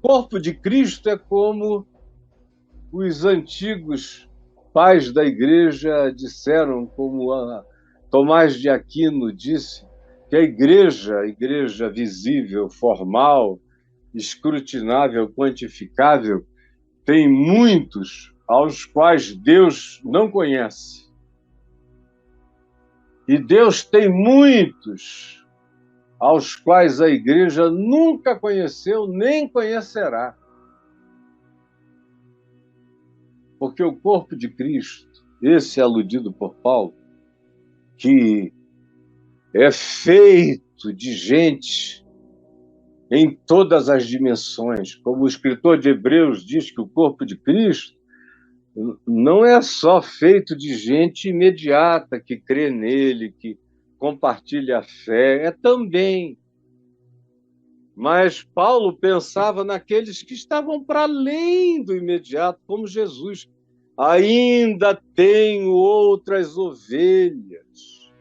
corpo de Cristo é como os antigos pais da igreja disseram, como Tomás de Aquino disse, que a igreja visível, formal, escrutinável, quantificável, tem muitos aos quais Deus não conhece. E Deus tem muitos aos quais a igreja nunca conheceu, nem conhecerá. Porque o corpo de Cristo, esse é aludido por Paulo, que é feito de gente em todas as dimensões. Como o escritor de Hebreus diz que o corpo de Cristo não é só feito de gente imediata que crê nele, que compartilha a fé, é também. Mas Paulo pensava naqueles que estavam para além do imediato, como Jesus. Ainda tenho outras ovelhas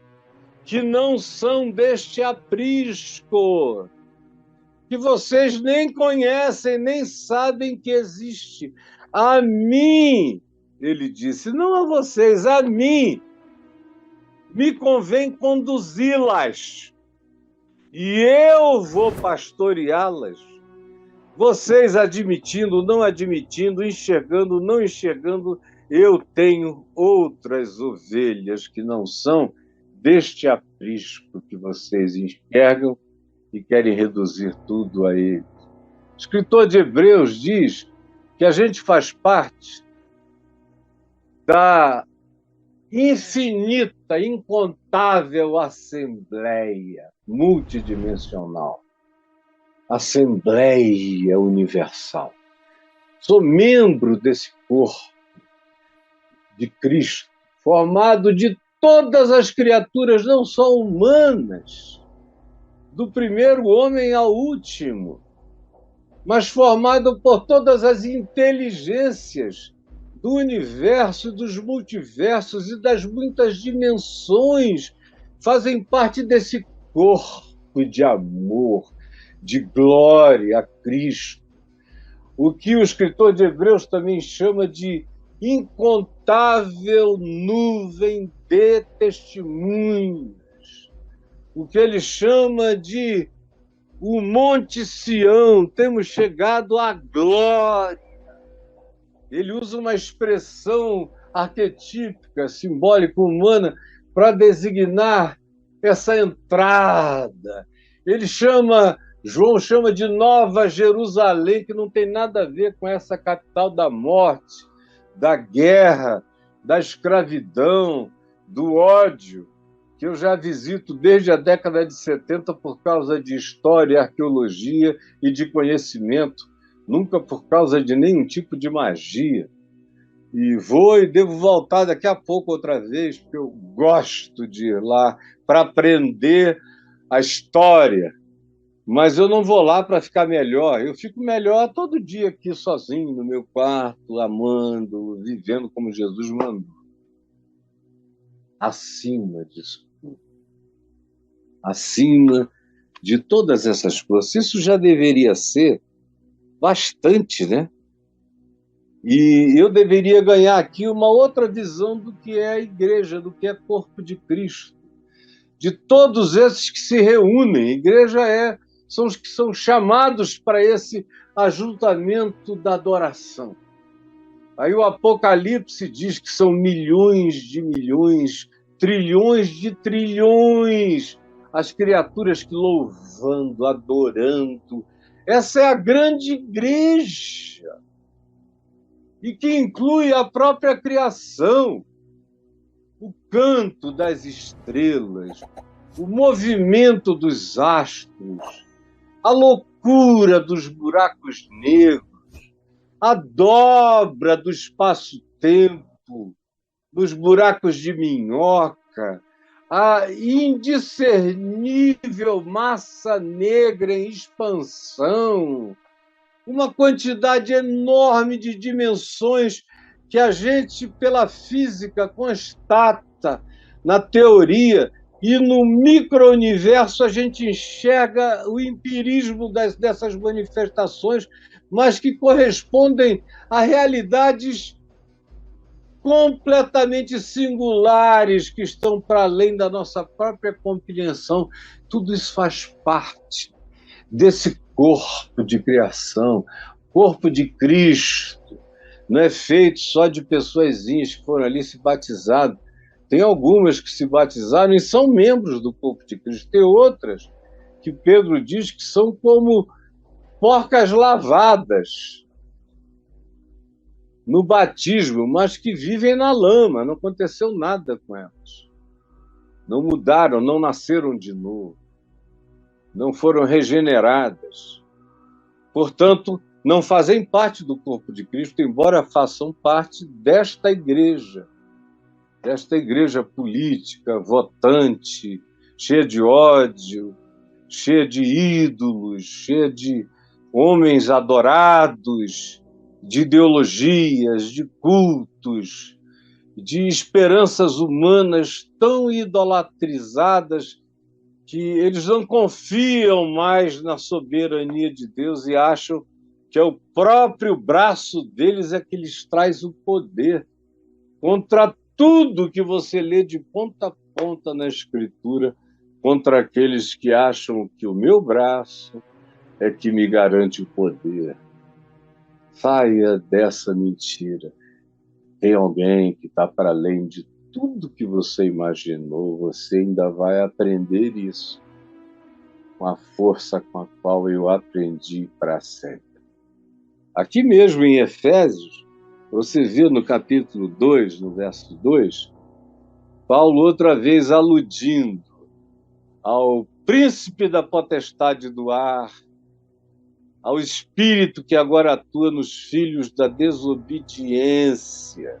que não são deste aprisco, que vocês nem conhecem, nem sabem que existe. A mim, ele disse, não a vocês, a mim, me convém conduzi-las. E eu vou pastoreá-las. Vocês admitindo, não admitindo, enxergando, não enxergando, eu tenho outras ovelhas que não são deste aprisco que vocês enxergam e querem reduzir tudo a ele. O escritor de Hebreus diz que a gente faz parte da infinita, incontável assembleia multidimensional, assembleia universal. Sou membro desse corpo de Cristo, formado de todas as criaturas, não só humanas, do primeiro homem ao último, mas formado por todas as inteligências do universo, dos multiversos e das muitas dimensões, fazem parte desse corpo de amor, de glória a Cristo. O que o escritor de Hebreus também chama de incontável nuvem de testemunhas. O que ele chama de o Monte Sião, temos chegado à glória. Ele usa uma expressão arquetípica, simbólica, humana, para designar essa entrada. João chama de Nova Jerusalém, que não tem nada a ver com essa capital da morte, da guerra, da escravidão, do ódio, que eu já visito desde a década de 70 por causa de história, arqueologia e de conhecimento, nunca por causa de nenhum tipo de magia. E vou e devo voltar daqui a pouco outra vez, porque eu gosto de ir lá para aprender a história. Mas eu não vou lá para ficar melhor. Eu fico melhor todo dia aqui sozinho, no meu quarto, amando, vivendo como Jesus mandou. Acima disso tudo. Acima de todas essas coisas. Isso já deveria ser bastante, né? E eu deveria ganhar aqui uma outra visão do que é a igreja, do que é corpo de Cristo. De todos esses que se reúnem. A igreja são os que são chamados para esse ajuntamento da adoração. Aí o Apocalipse diz que são milhões de milhões, trilhões de trilhões, as criaturas que louvando, adorando. Essa é a grande igreja, e que inclui a própria criação, o canto das estrelas, o movimento dos astros, a loucura dos buracos negros, a dobra do espaço-tempo, dos buracos de minhoca, a indiscernível massa negra em expansão, uma quantidade enorme de dimensões que a gente, pela física, constata na teoria, e no micro-universo a gente enxerga o empirismo dessas manifestações, mas que correspondem a realidades completamente singulares, que estão para além da nossa própria compreensão. Tudo isso faz parte desse corpo de criação, corpo de Cristo. Não é feito só de pessoazinhas que foram ali se batizaram. Tem algumas que se batizaram e são membros do corpo de Cristo. Tem outras que Pedro diz que são como porcas lavadas no batismo, mas que vivem na lama. Não aconteceu nada com elas. Não mudaram, não nasceram de novo. Não foram regeneradas. Portanto, não fazem parte do corpo de Cristo, embora façam parte desta igreja política, votante, cheia de ódio, cheia de ídolos, cheia de homens adorados, de ideologias, de cultos, de esperanças humanas tão idolatrizadas que eles não confiam mais na soberania de Deus e acham que é o próprio braço deles é que lhes traz o poder contra tudo que você lê de ponta a ponta na Escritura, contra aqueles que acham que o meu braço é que me garante o poder. Saia dessa mentira. Tem alguém que está para além de tudo que você imaginou, você ainda vai aprender isso com a força com a qual eu aprendi para sempre. Aqui mesmo em Efésios, você vê no capítulo 2, no verso 2, Paulo outra vez aludindo ao príncipe da potestade do ar, ao espírito que agora atua nos filhos da desobediência.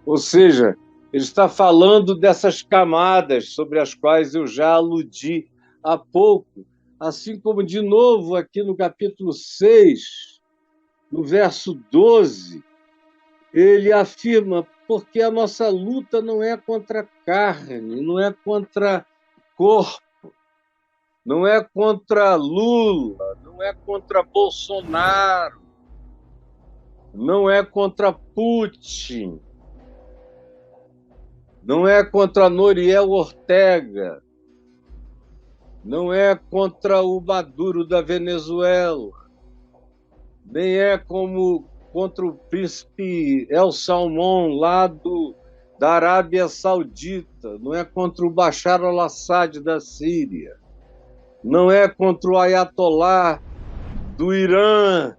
Ou seja, ele está falando dessas camadas sobre as quais eu já aludi há pouco, assim como, de novo, aqui no capítulo 6, no verso 12, ele afirma: porque a nossa luta não é contra a carne, não é contra corpo, não é contra Lula, não é contra Bolsonaro, não é contra Putin, não é contra Noriel Ortega, não é contra o Maduro da Venezuela, nem é contra o príncipe El Salmon lá da Arábia Saudita, não é contra o Bashar al-Assad da Síria, não é contra o Ayatollah do Irã,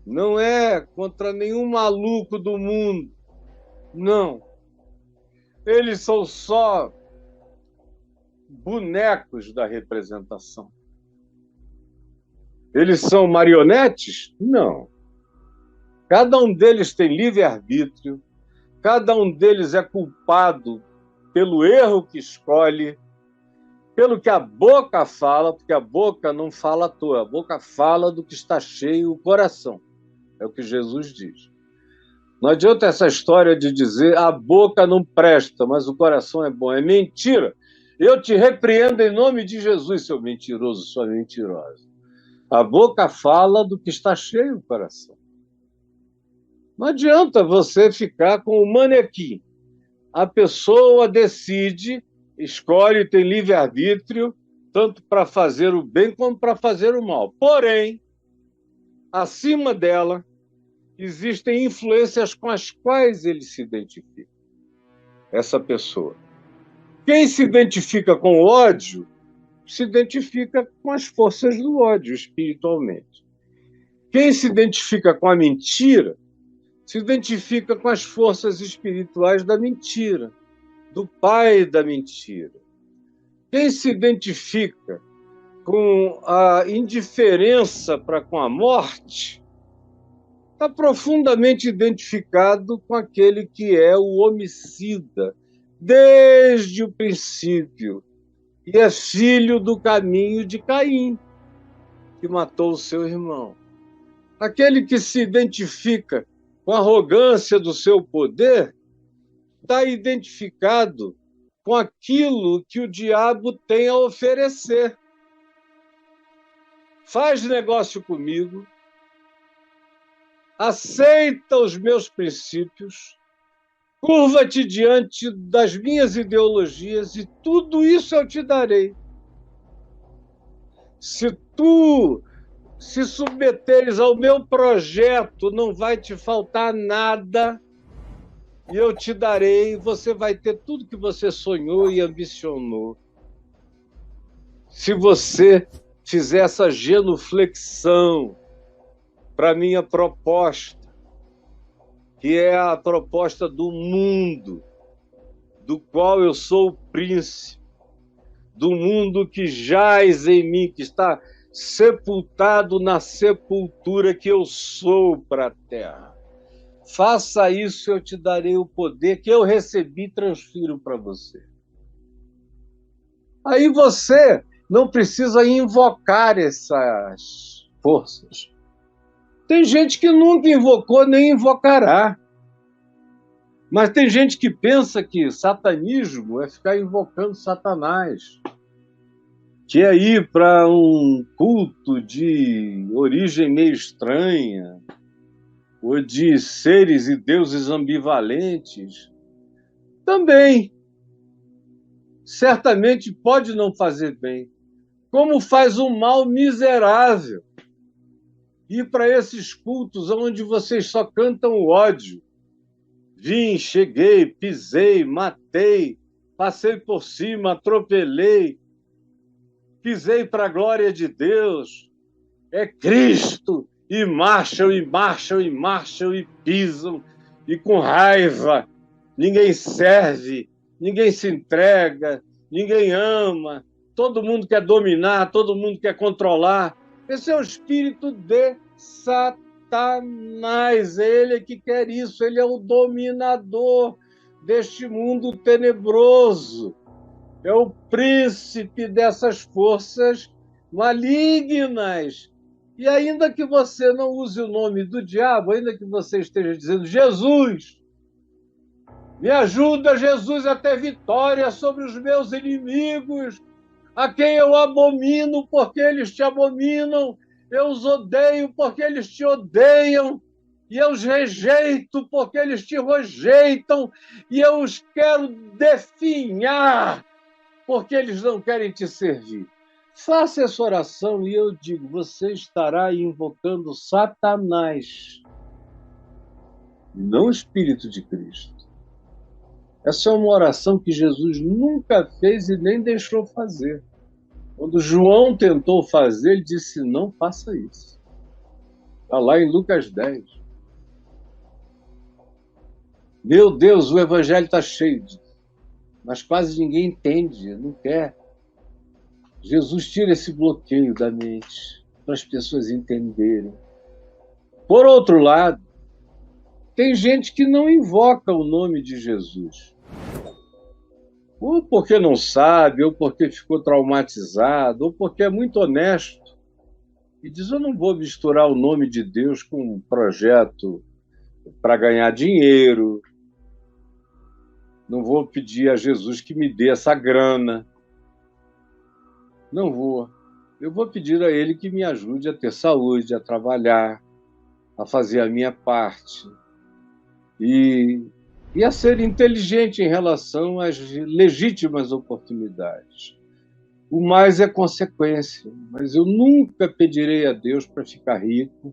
não é contra nenhum maluco do mundo, não. Eles são só bonecos da representação. Eles são marionetes? Não. Cada um deles tem livre-arbítrio, cada um deles é culpado pelo erro que escolhe, pelo que a boca fala, porque a boca não fala à toa, a boca fala do que está cheio o coração. É o que Jesus diz. Não adianta essa história de dizer a boca não presta, mas o coração é bom. É mentira. Eu te repreendo em nome de Jesus, seu mentiroso, sua mentirosa. A boca fala do que está cheio o coração. Não adianta você ficar com o manequim. A pessoa decide, escolhe, tem livre-arbítrio, tanto para fazer o bem como para fazer o mal. Porém, acima dela, existem influências com as quais ele se identifica, essa pessoa. Quem se identifica com o ódio, se identifica com as forças do ódio, espiritualmente. Quem se identifica com a mentira, se identifica com as forças espirituais da mentira, do pai da mentira. Quem se identifica com a indiferença para com a morte, está profundamente identificado com aquele que é o homicida, desde o princípio, e é filho do caminho de Caim, que matou o seu irmão. Aquele que se identifica com a arrogância do seu poder está identificado com aquilo que o diabo tem a oferecer. Faz negócio comigo, aceita os meus princípios, curva-te diante das minhas ideologias e tudo isso eu te darei. Se tu se submeteres ao meu projeto, não vai te faltar nada e eu te darei, você vai ter tudo que você sonhou e ambicionou. Se você fizer essa genuflexão para a minha proposta, que é a proposta do mundo, do qual eu sou o príncipe, do mundo que jaz em mim, que está sepultado na sepultura que eu sou para a terra. Faça isso, eu te darei o poder que eu recebi e transfiro para você. Aí você não precisa invocar essas forças. Tem gente que nunca invocou nem invocará. Mas tem gente que pensa que satanismo é ficar invocando Satanás, que é ir para um culto de origem meio estranha, ou de seres e deuses ambivalentes. Também, certamente pode não fazer bem, como faz um mal miserável. Ir para esses cultos onde vocês só cantam o ódio. Vim, cheguei, pisei, matei, passei por cima, atropelei, pisei para a glória de Deus. É Cristo, e marcham, e marcham, e marcham, e pisam, e com raiva. Ninguém serve, ninguém se entrega, ninguém ama, todo mundo quer dominar, todo mundo quer controlar. Esse é o espírito de Satanás, é ele que quer isso, ele é o dominador deste mundo tenebroso, é o príncipe dessas forças malignas. E ainda que você não use o nome do diabo, ainda que você esteja dizendo Jesus, me ajuda, Jesus, a ter vitória sobre os meus inimigos, a quem eu abomino porque eles te abominam, eu os odeio porque eles te odeiam, e eu os rejeito porque eles te rejeitam, e eu os quero definhar porque eles não querem te servir. Faça essa oração e eu digo, você estará invocando Satanás, não o Espírito de Cristo. Essa é uma oração que Jesus nunca fez e nem deixou fazer. Quando João tentou fazer, ele disse, não faça isso. Está lá em Lucas 10. Meu Deus, o evangelho está cheio disso, mas quase ninguém entende, não quer. Jesus tira esse bloqueio da mente para as pessoas entenderem. Por outro lado, tem gente que não invoca o nome de Jesus. Ou porque não sabe, ou porque ficou traumatizado, ou porque é muito honesto. E diz, eu não vou misturar o nome de Deus com um projeto para ganhar dinheiro. Não vou pedir a Jesus que me dê essa grana. Não vou. Eu vou pedir a ele que me ajude a ter saúde, a trabalhar, a fazer a minha parte. E a ser inteligente em relação às legítimas oportunidades. O mais é consequência, mas eu nunca pedirei a Deus para ficar rico,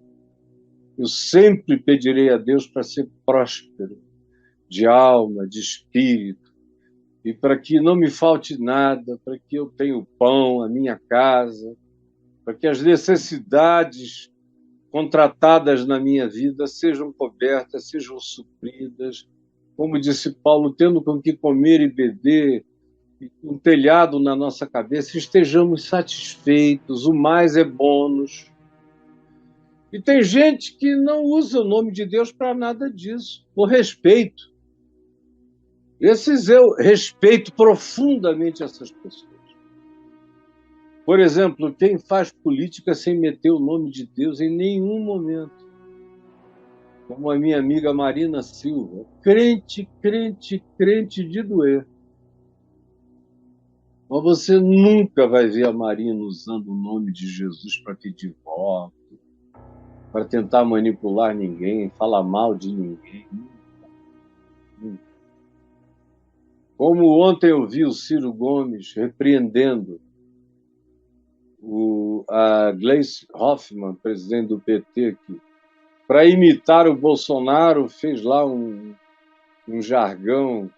eu sempre pedirei a Deus para ser próspero, de alma, de espírito, e para que não me falte nada, para que eu tenha o pão, a minha casa, para que as necessidades contratadas na minha vida sejam cobertas, sejam supridas. Como disse Paulo, tendo com que comer e beber, um telhado na nossa cabeça, estejamos satisfeitos, o mais é bônus. E tem gente que não usa o nome de Deus para nada disso, por respeito. Eu respeito profundamente essas pessoas. Por exemplo, quem faz política sem meter o nome de Deus em nenhum momento. Como a minha amiga Marina Silva, crente, crente, crente de doer. Mas você nunca vai ver a Marina usando o nome de Jesus para pedir voto, para tentar manipular ninguém, falar mal de ninguém. Como ontem eu vi o Ciro Gomes repreendendo a Gleisi Hoffmann, presidente do PT, que, para imitar o Bolsonaro, fez lá um jargão,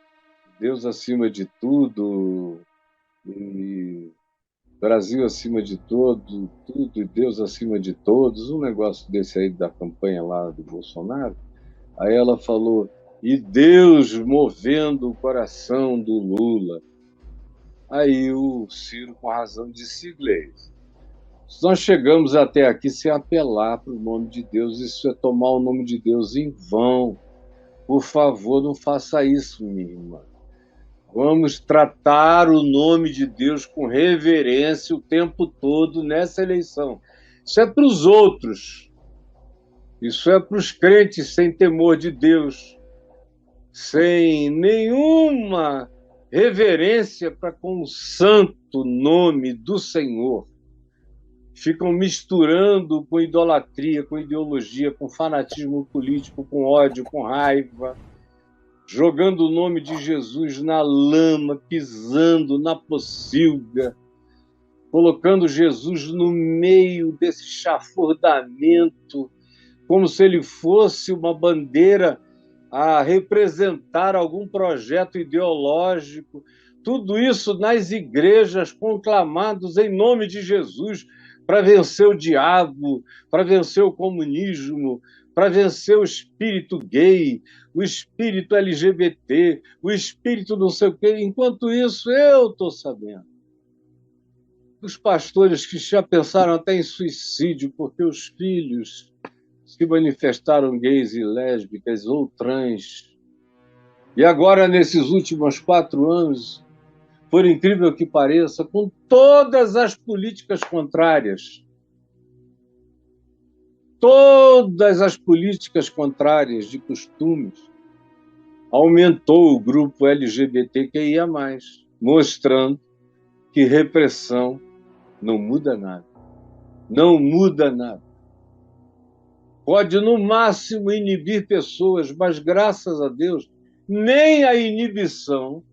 Deus acima de tudo, e Brasil acima de tudo e Deus acima de todos, um negócio desse aí da campanha lá do Bolsonaro. Aí ela falou, e Deus movendo o coração do Lula. Aí o Ciro, com razão, disse, Gleisi, se nós chegamos até aqui sem apelar para o nome de Deus, isso é tomar o nome de Deus em vão. Por favor, não faça isso, minha irmã. Vamos tratar o nome de Deus com reverência o tempo todo nessa eleição. Isso é para os outros. Isso é para os crentes sem temor de Deus, sem nenhuma reverência para com o santo nome do Senhor. Ficam misturando com idolatria, com ideologia, com fanatismo político, com ódio, com raiva, jogando o nome de Jesus na lama, pisando na pocilga, colocando Jesus no meio desse chafurdamento, como se ele fosse uma bandeira a representar algum projeto ideológico. Tudo isso nas igrejas, conclamados em nome de Jesus, para vencer o diabo, para vencer o comunismo, para vencer o espírito gay, o espírito LGBT, o espírito não sei o quê. Enquanto isso, eu estou sabendo. Os pastores que já pensaram até em suicídio porque os filhos se manifestaram gays e lésbicas ou trans. E agora, nesses últimos 4 anos, por incrível que pareça, com todas as políticas contrárias, de costumes, aumentou o grupo LGBTQIA+, mostrando que repressão não muda nada. Não muda nada. Pode, no máximo, inibir pessoas, mas, graças a Deus, nem a inibição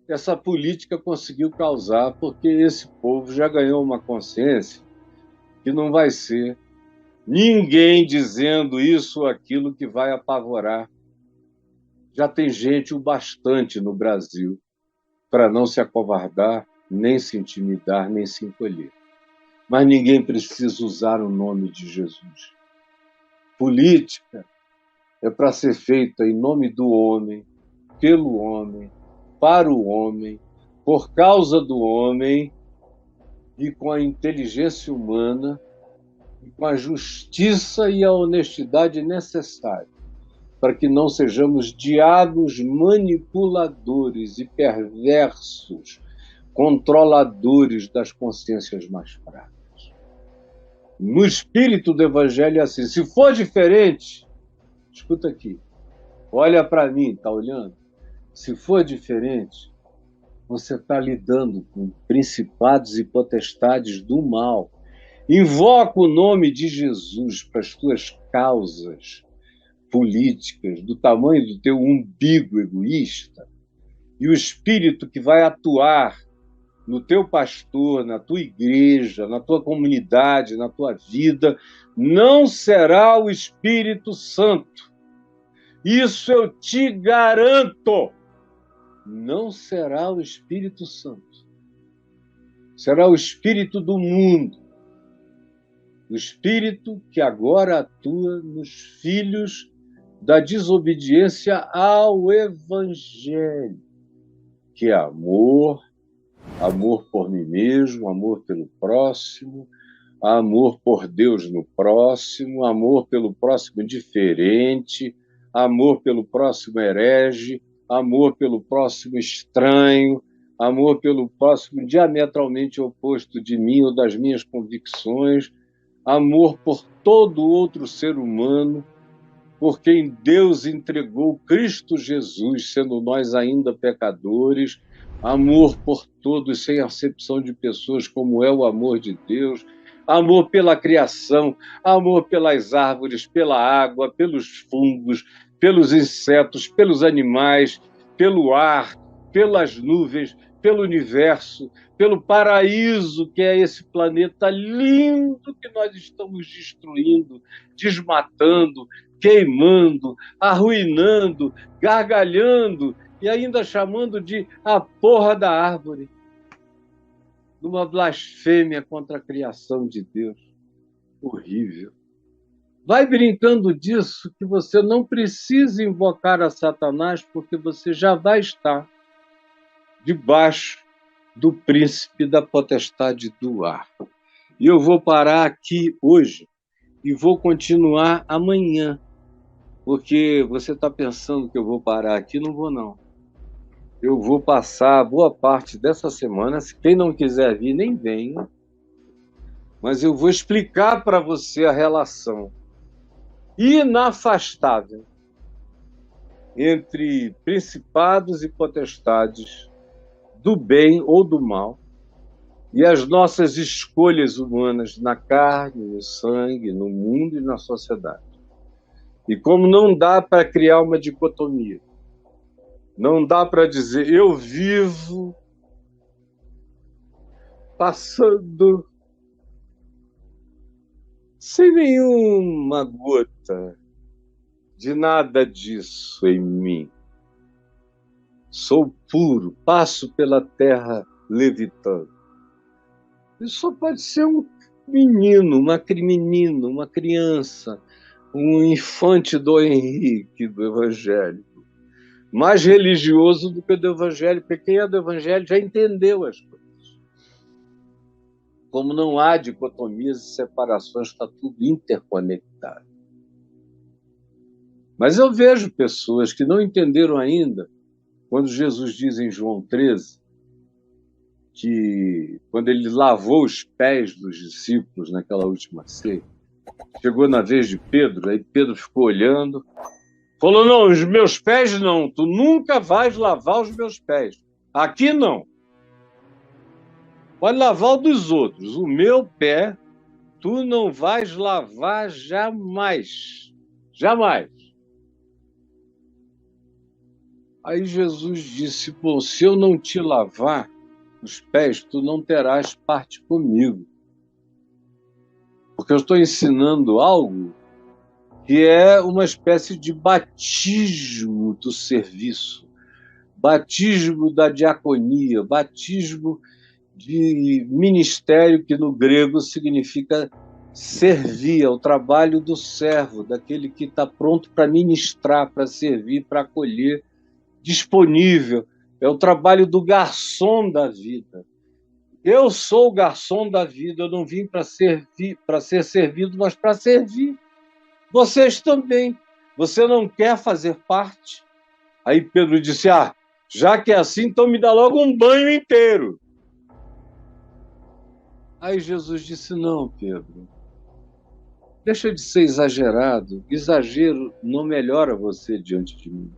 essa política conseguiu causar, porque esse povo já ganhou uma consciência que não vai ser ninguém dizendo isso ou aquilo que vai apavorar. Já tem gente o bastante no Brasil para não se acovardar, nem se intimidar, nem se encolher. Mas ninguém precisa usar o nome de Jesus. Política é para ser feita em nome do homem, pelo homem, para o homem, por causa do homem e com a inteligência humana, e com a justiça e a honestidade necessárias para que não sejamos diabos manipuladores e perversos, controladores das consciências mais fracas. No espírito do Evangelho é assim. Se for diferente, escuta aqui, olha para mim, está olhando? Se for diferente, você está lidando com principados e potestades do mal. Invoca o nome de Jesus para as tuas causas políticas, do tamanho do teu umbigo egoísta, e o espírito que vai atuar no teu pastor, na tua igreja, na tua comunidade, na tua vida, não será o Espírito Santo. Isso eu te garanto. Não será o Espírito Santo. Será o espírito do mundo. O espírito que agora atua nos filhos da desobediência ao Evangelho, que é amor por mim mesmo, amor pelo próximo, amor por Deus no próximo, amor pelo próximo diferente, amor pelo próximo herege, amor pelo próximo estranho, amor pelo próximo diametralmente oposto de mim ou das minhas convicções, amor por todo outro ser humano, por quem Deus entregou Cristo Jesus, sendo nós ainda pecadores, amor por todos, sem acepção de pessoas, como é o amor de Deus, amor pela criação, amor pelas árvores, pela água, pelos fungos, pelos insetos, pelos animais, pelo ar, pelas nuvens, pelo universo, pelo paraíso que é esse planeta lindo que nós estamos destruindo, desmatando, queimando, arruinando, gargalhando e ainda chamando de a porra da árvore, numa blasfêmia contra a criação de Deus. Horrível. Vai brincando disso que você não precisa invocar a Satanás, porque você já vai estar debaixo do príncipe da potestade do ar. E eu vou parar aqui hoje e vou continuar amanhã, porque você está pensando que eu vou parar aqui, não vou não. Eu vou passar boa parte dessa semana, se quem não quiser vir, nem venha, mas eu vou explicar para você a relação inafastável entre principados e potestades do bem ou do mal e as nossas escolhas humanas na carne, no sangue, no mundo e na sociedade. E como não dá para criar uma dicotomia, não dá para dizer eu vivo passando sem nenhuma gota de nada disso em mim. Sou puro, passo pela terra levitando. Isso só pode ser um menino, uma criança, um infante do Henrique do Evangelho. Mais religioso do que o do Evangelho, porque quem é do Evangelho já entendeu as coisas. Como não há dicotomias e separações, está tudo interconectado. Mas eu vejo pessoas que não entenderam ainda, quando Jesus diz em João 13, que quando ele lavou os pés dos discípulos naquela última ceia, chegou na vez de Pedro, aí Pedro ficou olhando, falou, não, os meus pés não, tu nunca vais lavar os meus pés. Aqui não. Pode lavar o dos outros, o meu pé tu não vais lavar jamais. Jamais. Aí Jesus disse, bom, se eu não te lavar os pés, tu não terás parte comigo. Porque eu estou ensinando algo que é uma espécie de batismo do serviço, batismo da diaconia, batismo de ministério, que no grego significa servir, é o trabalho do servo, daquele que está pronto para ministrar, para servir, para acolher, disponível. É o trabalho do garçom da vida. Eu sou o garçom da vida, eu não vim para ser servido, mas para servir. Vocês também. Você não quer fazer parte? Aí Pedro disse, já que é assim, então me dá logo um banho inteiro. Aí Jesus disse, não, Pedro, deixa de ser exagerado. Exagero não melhora você diante de mim.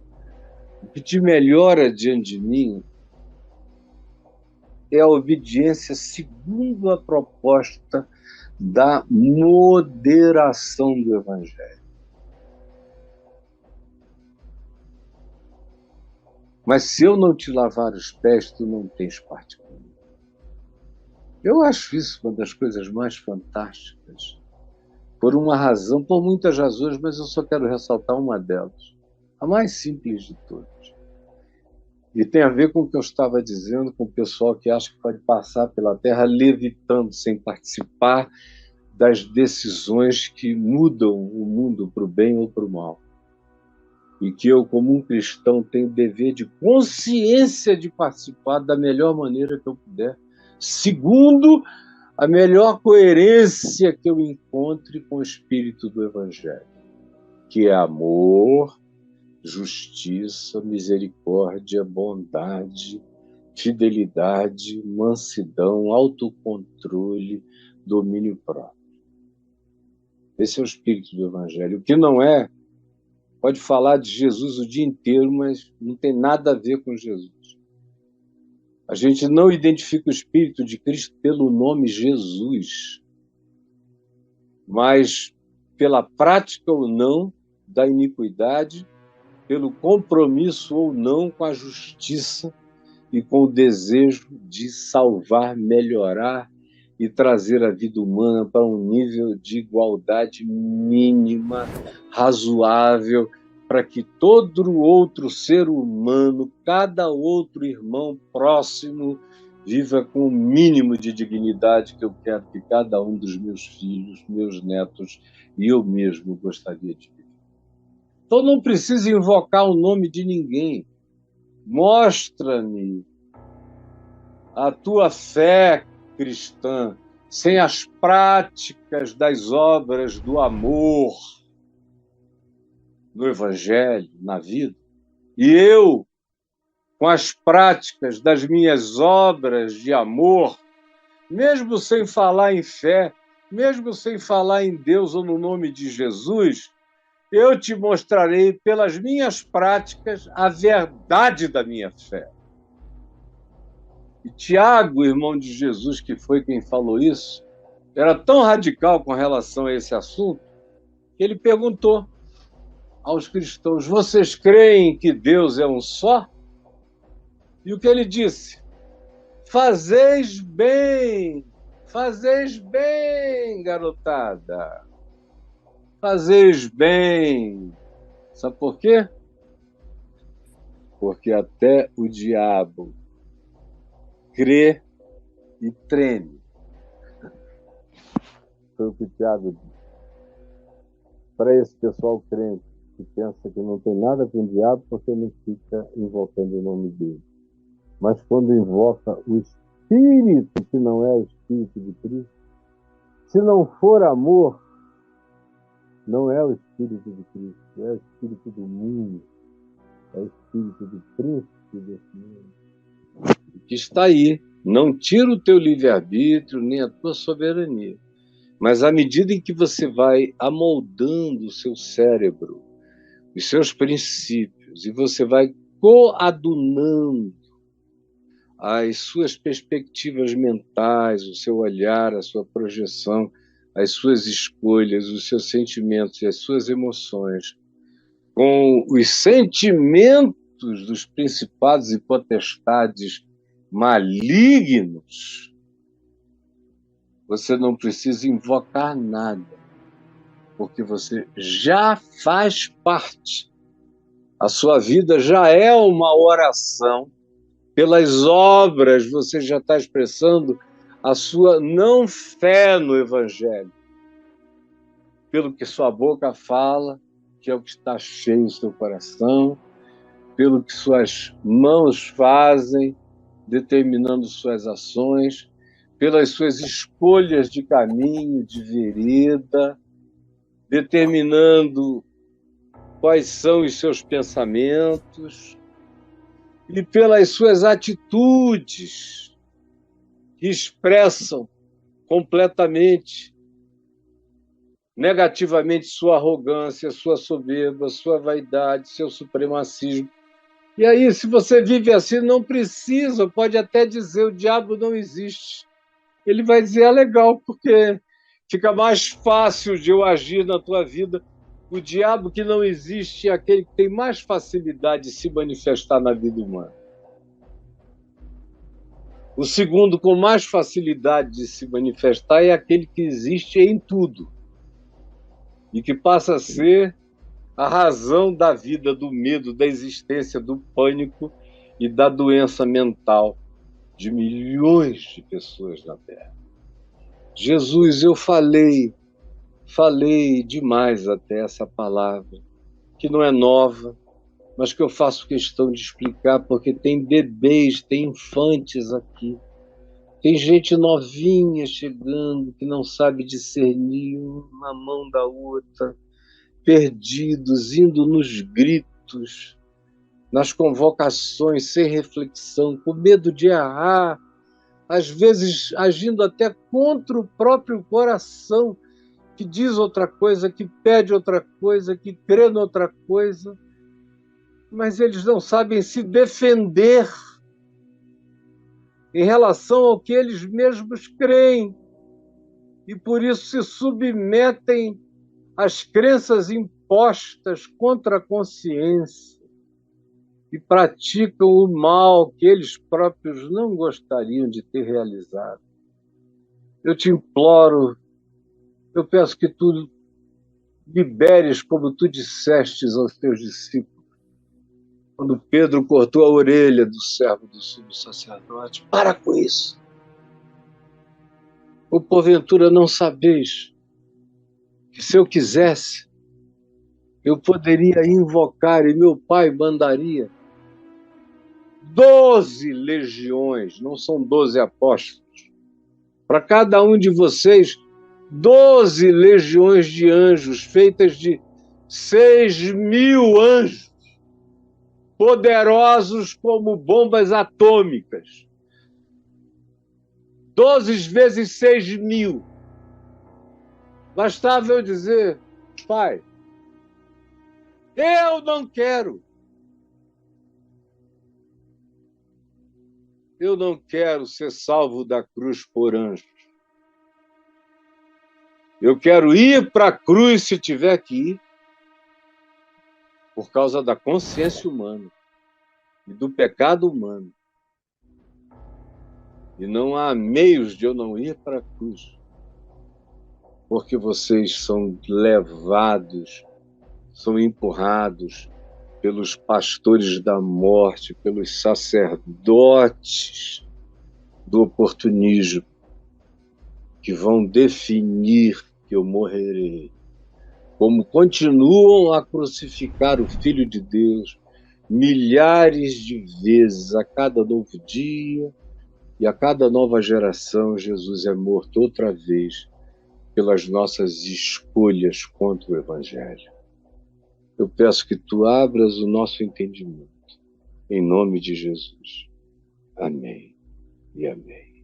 O que te melhora diante de mim é a obediência segundo a proposta da moderação do Evangelho. Mas se eu não te lavar os pés, tu não tens parte comigo. Eu acho isso uma das coisas mais fantásticas. Por uma razão, por muitas razões, mas eu só quero ressaltar uma delas. A mais simples de todas. E tem a ver com o que eu estava dizendo, com o pessoal que acha que pode passar pela Terra levitando, sem participar das decisões que mudam o mundo para o bem ou para o mal. E que eu, como um cristão, tenho o dever de consciência de participar da melhor maneira que eu puder, segundo a melhor coerência que eu encontre com o espírito do Evangelho, que é amor, justiça, misericórdia, bondade, fidelidade, mansidão, autocontrole, domínio próprio. Esse é o espírito do Evangelho. O que não é, pode falar de Jesus o dia inteiro, mas não tem nada a ver com Jesus. A gente não identifica o Espírito de Cristo pelo nome Jesus, mas pela prática ou não da iniquidade, pelo compromisso ou não com a justiça e com o desejo de salvar, melhorar e trazer a vida humana para um nível de igualdade mínima, razoável, para que todo outro ser humano, cada outro irmão próximo, viva com o mínimo de dignidade que eu quero que cada um dos meus filhos, meus netos e eu mesmo gostaria de viver. Então não precisa invocar o nome de ninguém. Mostra-me a tua fé cristã sem as práticas das obras do amor no Evangelho, na vida, e eu, com as práticas das minhas obras de amor, mesmo sem falar em fé, mesmo sem falar em Deus ou no nome de Jesus, eu te mostrarei pelas minhas práticas a verdade da minha fé. E Tiago, irmão de Jesus, que foi quem falou isso, era tão radical com relação a esse assunto, que ele perguntou aos cristãos: vocês creem que Deus é um só? E o que ele disse? Fazeis bem, garotada. Fazeis bem. Sabe por quê? Porque até o diabo crê e treme. Foi o que o Tiago disse. Para esse pessoal crente que pensa que não tem nada com o diabo, porque não fica invocando o nome dele. Mas quando invoca o Espírito, que não é o Espírito de Cristo, se não for amor, não é o Espírito de Cristo, é o Espírito do mundo, é o Espírito do príncipe desse mundo. Que está aí, não tira o teu livre-arbítrio, nem a tua soberania. Mas à medida em que você vai amoldando o seu cérebro, os seus princípios, e você vai coadunando as suas perspectivas mentais, o seu olhar, a sua projeção, as suas escolhas, os seus sentimentos e as suas emoções, com os sentimentos dos principados e potestades malignos, você não precisa invocar nada, porque você já faz parte. A sua vida já é uma oração. Pelas obras, você já está expressando a sua não fé no Evangelho. Pelo que sua boca fala, que é o que está cheio no seu coração, pelo que suas mãos fazem, determinando suas ações, pelas suas escolhas de caminho, de vereda, determinando quais são os seus pensamentos, e pelas suas atitudes, que expressam completamente, negativamente, sua arrogância, sua soberba, sua vaidade, seu supremacismo. E aí, se você vive assim, não precisa, pode até dizer, o diabo não existe. Ele vai dizer, é legal, porque fica mais fácil de eu agir na tua vida. O diabo que não existe é aquele que tem mais facilidade de se manifestar na vida humana. O segundo, com mais facilidade de se manifestar, é aquele que existe em tudo e que passa a ser a razão da vida, do medo, da existência, do pânico e da doença mental de milhões de pessoas na Terra. Jesus, eu falei demais até essa palavra, que não é nova, mas que eu faço questão de explicar, porque tem bebês, tem infantes aqui, tem gente novinha chegando, que não sabe discernir uma mão da outra, perdidos, indo nos gritos, nas convocações, sem reflexão, com medo de errar, às vezes agindo até contra o próprio coração, que diz outra coisa, que pede outra coisa, que crê noutra coisa, mas eles não sabem se defender. em relação ao que eles mesmos creem e por isso se submetem às crenças impostas contra a consciência e praticam o mal que eles próprios não gostariam de ter realizado. Eu te imploro, eu peço que tu liberes, como tu dissestes aos teus discípulos, quando Pedro cortou a orelha do servo do sumo sacerdote. Para com isso! Ou porventura não sabeis que se eu quisesse, eu poderia invocar e meu pai mandaria 12 legiões, não são 12 apóstolos. Para cada um de vocês, 12 legiões de anjos, feitas de 6.000 anjos, poderosos como bombas atômicas. 12 vezes 6.000. Bastava eu dizer, pai, eu não quero. Eu não quero ser salvo da cruz por anjos. Eu quero ir para a cruz se tiver que ir, por causa da consciência humana e do pecado humano. E não há meios de eu não ir para a cruz, porque vocês são levados, são empurrados pelos pastores da morte, pelos sacerdotes do oportunismo, que vão definir que eu morrerei. Como continuam a crucificar o Filho de Deus milhares de vezes a cada novo dia e a cada nova geração, Jesus é morto outra vez pelas nossas escolhas contra o Evangelho. Eu peço que tu abras o nosso entendimento, em nome de Jesus. Amém e amém.